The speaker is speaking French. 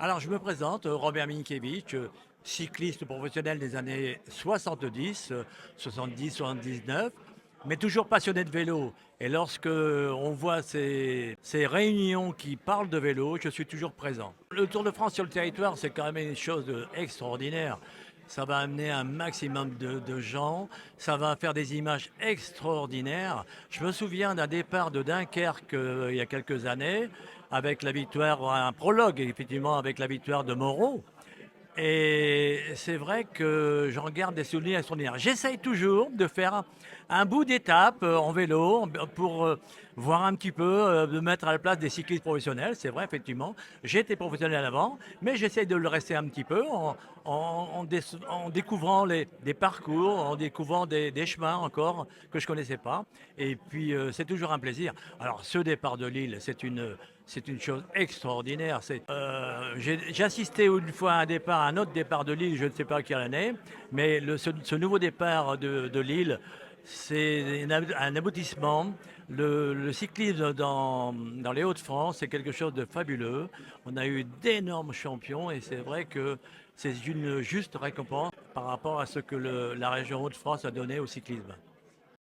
Alors, je me présente, Robert Minkiewicz, cycliste professionnel des années 70, 70, 79, mais toujours passionné de vélo. Et lorsque on voit ces réunions qui parlent de vélo, je suis toujours présent. Le Tour de France sur le territoire, c'est quand même une chose extraordinaire. Ça va amener un maximum de gens, ça va faire des images extraordinaires. Je me souviens d'un départ de Dunkerque il y a quelques années, avec la victoire, un prologue effectivement avec la victoire de Moreau. Et c'est vrai que j'en garde des souvenirs et souvenirs. J'essaye toujours de faire un bout d'étape en vélo pour voir un petit peu, de mettre à la place des cyclistes professionnels. C'est vrai, effectivement. J'ai été professionnel avant, mais j'essaye de le rester un petit peu en découvrant des parcours, en découvrant des chemins encore que je ne connaissais pas. Et puis, c'est toujours un plaisir. Alors, ce départ de Lille, c'est une chose extraordinaire. J'ai assisté une fois à un autre départ de Lille, je ne sais pas quelle année, mais ce nouveau départ de Lille, c'est un aboutissement. Le cyclisme dans les Hauts-de-France, c'est quelque chose de fabuleux. On a eu d'énormes champions et c'est vrai que c'est une juste récompense par rapport à ce que la région Hauts-de-France a donné au cyclisme.